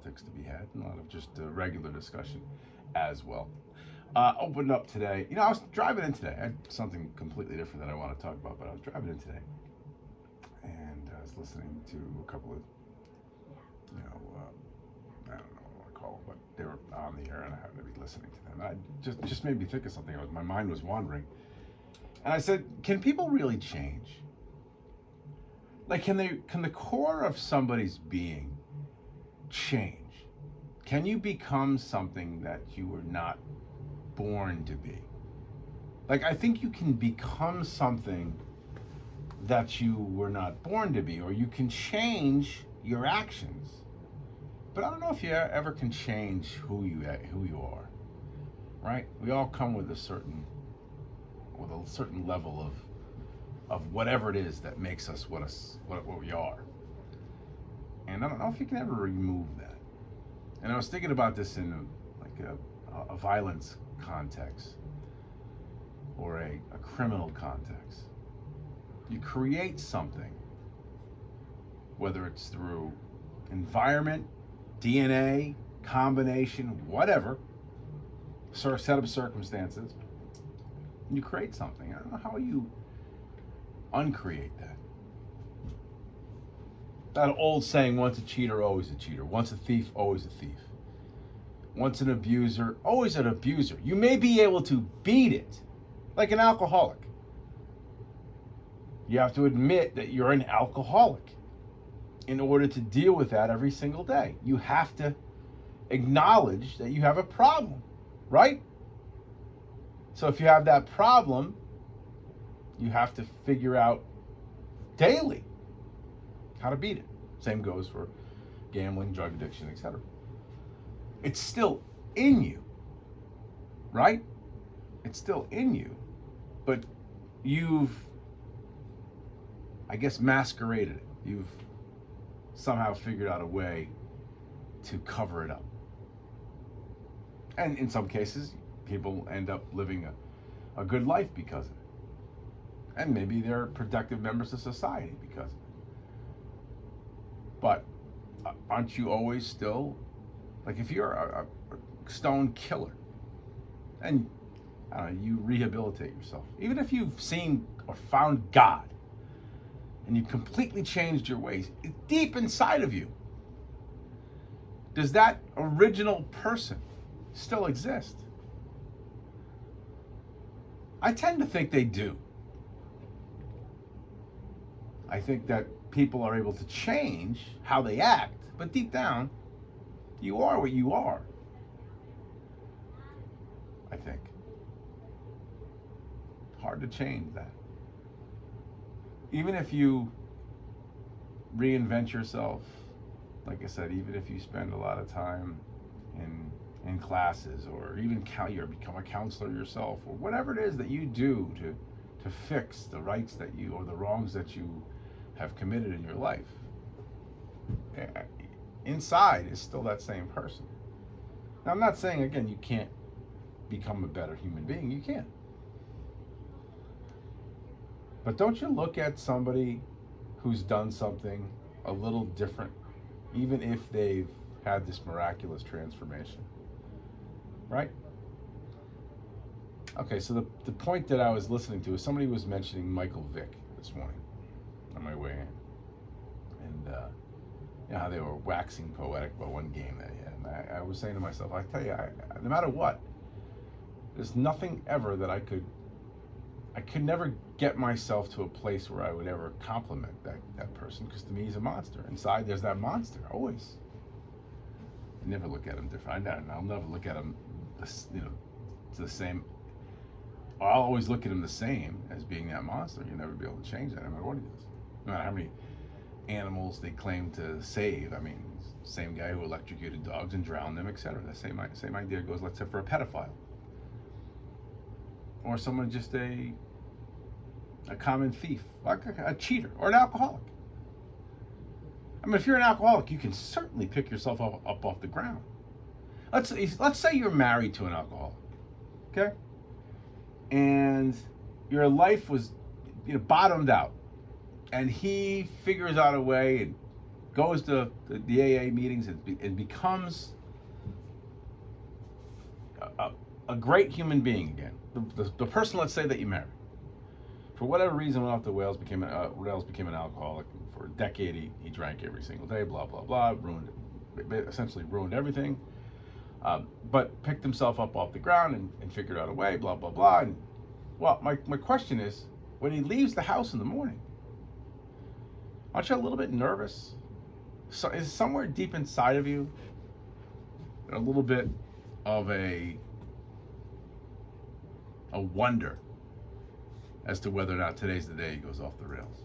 politics to be had, and a lot of just regular discussion as well. Opened up today. I was driving in today. I had something completely different that I want to talk about, but I was driving in today, and I was listening to a couple of, I don't know what I call them, but they were on the air, and I happened to be listening to them. And I just made me think of something. My mind was wandering, and I said, "Can people really change? Like, can the core of somebody's being change? Can you become something that you were not born to be? Like, I think you can become something that you were not born to be, or you can change your actions. But I don't know if you ever can change who you are, right? We all come with a certain level of whatever it is that makes us what we are. And I don't know if you can ever remove that. And I was thinking about this in a violence context or a criminal context. You create something, whether it's through environment, DNA, combination, whatever, set of circumstances, you create something. I don't know how you uncreate that. That old saying, once a cheater, always a cheater. Once a thief, always a thief. Once an abuser, always an abuser. You may be able to beat it, like an alcoholic. You have to admit that you're an alcoholic in order to deal with that every single day. You have to acknowledge that you have a problem, right? So if you have that problem, you have to figure out daily how to beat it. Same goes for gambling, drug addiction, etc. It's still in you, right? It's still in you, but you've, I guess, masqueraded it. You've somehow figured out a way to cover it up. And in some cases, people end up living a good life because of it. And maybe they're productive members of society because of it. But aren't you always still, like if you're a stone killer and you rehabilitate yourself, even if you've seen or found God and you completely changed your ways, deep inside of you, does that original person still exist? I tend to think they do. I think that people are able to change how they act, but deep down, you are what you are. I think. Hard to change that. Even if you reinvent yourself, like I said, even if you spend a lot of time in classes, or even become a counselor yourself, or whatever it is that you do to fix the rights that you, or the wrongs that you have committed in your life, inside is still that same person. Now, I'm not saying, again, you can't become a better human being. You can. But don't you look at somebody who's done something a little different, even if they've had this miraculous transformation, right? Okay, so the point that I was listening to is somebody was mentioning Michael Vick this morning on my way in. And how they were waxing poetic about one game that he had. And I was saying to myself, I tell you, no matter what, there's nothing ever that I could never get myself to a place where I would ever compliment that person, because to me he's a monster. Inside there's that monster, always. I never look at him different. I'll never look at him, the same. I'll always look at him the same as being that monster. You'll never be able to change that, no matter what he does. No matter how many animals they claim to save. I mean, same guy who electrocuted dogs and drowned them, etc. The same idea goes, let's say, for a pedophile, or someone just a common thief, like a cheater, or an alcoholic. I mean, if you're an alcoholic, you can certainly pick yourself up off the ground. Let's say you're married to an alcoholic, okay, and your life was bottomed out, and he figures out a way and goes to the AA meetings and becomes a great human being again. The person, let's say, that you marry, for whatever reason, went off the rails, became an alcoholic. For a decade, he drank every single day, blah, blah, blah, essentially ruined everything. But picked himself up off the ground and figured out a way, blah, blah, blah. And, well, my question is, when he leaves the house in the morning, aren't you a little bit nervous? So is somewhere deep inside of you a little bit of a wonder as to whether or not today's the day he goes off the rails?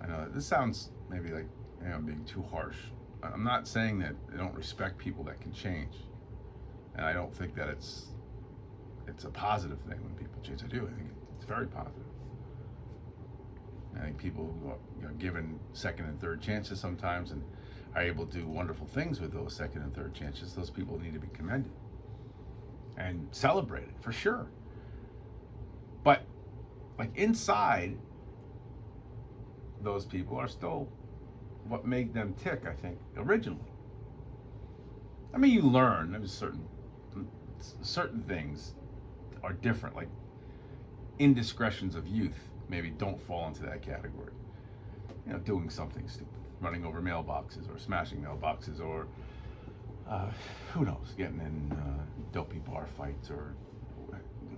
I know this sounds maybe like I'm being too harsh. I'm not saying that I don't respect people that can change, and I don't think that it's a positive thing when people change. I do. I think it's very positive. I think people who are given second and third chances sometimes and are able to do wonderful things with those second and third chances, those people need to be commended and celebrated for sure. But like inside, those people are still what made them tick, I think, originally. I mean, you learn. There's certain things are different, like indiscretions of youth maybe don't fall into that category. You know, doing something stupid, running over mailboxes or smashing mailboxes, or who knows, getting in dopey bar fights, or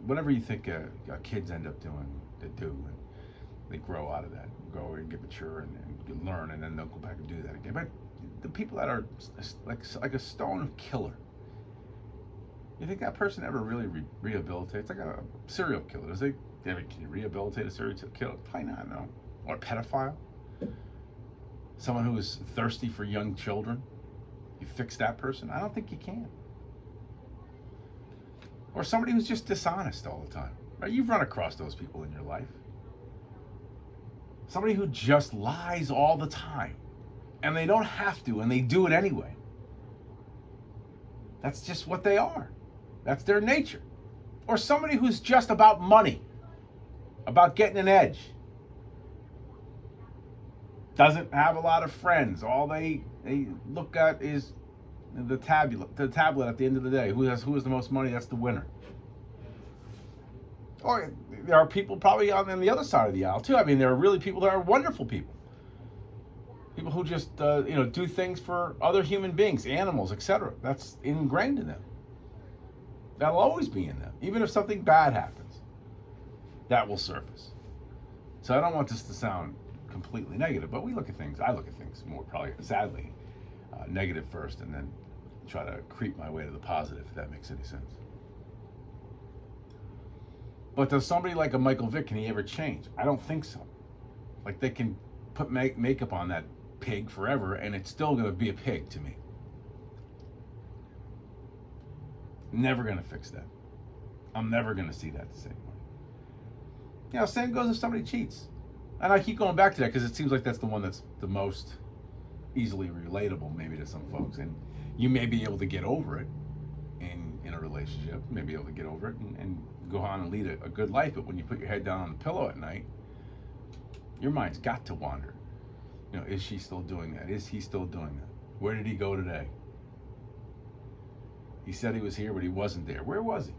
whatever you think kids end up doing, they do, and they grow out of that, grow and get mature and learn, and then they'll go back and do that again. But the people that are like a stone killer, you think that person ever really rehabilitates? It's like a serial killer. Does they ever rehabilitate a serial killer? Probably not, no. Or a pedophile? Someone who is thirsty for young children? You fix that person? I don't think you can. Or somebody who's just dishonest all the time. Right? You've run across those people in your life. Somebody who just lies all the time. And they don't have to, and they do it anyway. That's just what they are. That's their nature. Or somebody who's just about money, about getting an edge. Doesn't have a lot of friends. All they look at is the tablet at the end of the day. Who has the most money? That's the winner. Or there are people probably on the other side of the aisle too. I mean, there are really people that are wonderful people. People who just do things for other human beings, animals, etc. That's ingrained in them. That'll always be in them. Even if something bad happens, that will surface. So I don't want this to sound completely negative, but I look at things more probably, sadly, negative first, and then try to creep my way to the positive, if that makes any sense. But does somebody like a Michael Vick, can he ever change? I don't think so. Like, they can put makeup on that pig forever, and it's still going to be a pig to me. Never going to fix that. I'm never going to see that the same way. Same goes if somebody cheats. And I keep going back to that because it seems like that's the one that's the most easily relatable maybe to some folks. And you may be able to get over it in a relationship, you may be able to get over it and go on and lead a good life. But when you put your head down on the pillow at night, your mind's got to wander. Is she still doing that? Is he still doing that? Where did he go today? He said he was here, but he wasn't there. Where was he?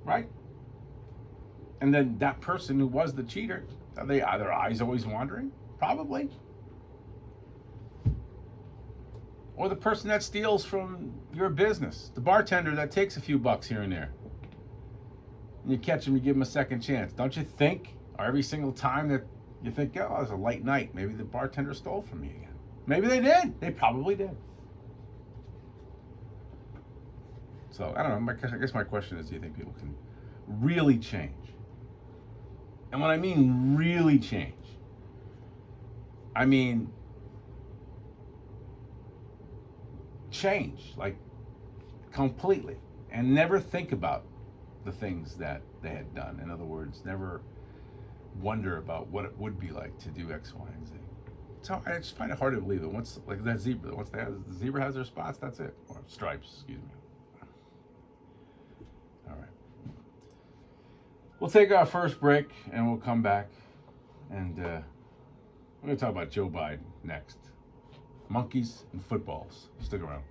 Right? And then that person who was the cheater, are their eyes always wandering? Probably. Or the person that steals from your business, the bartender that takes a few bucks here and there. And you catch him, you give him a second chance. Don't you think, or every single time that you think, oh, it was a late night, maybe the bartender stole from me again. Maybe they did. They probably did. So, I don't know. I guess my question is, do you think people can really change? And when I mean really change, I mean change, like completely, and never think about the things that they had done. In other words, never wonder about what it would be like to do X, Y, and Z. So I just find it hard to believe that once, like that zebra, the zebra has their spots, that's it. Or stripes, excuse me. All right. We'll take our first break and we'll come back And we're going to talk about Joe Biden next. Monkeys and footballs. Stick around.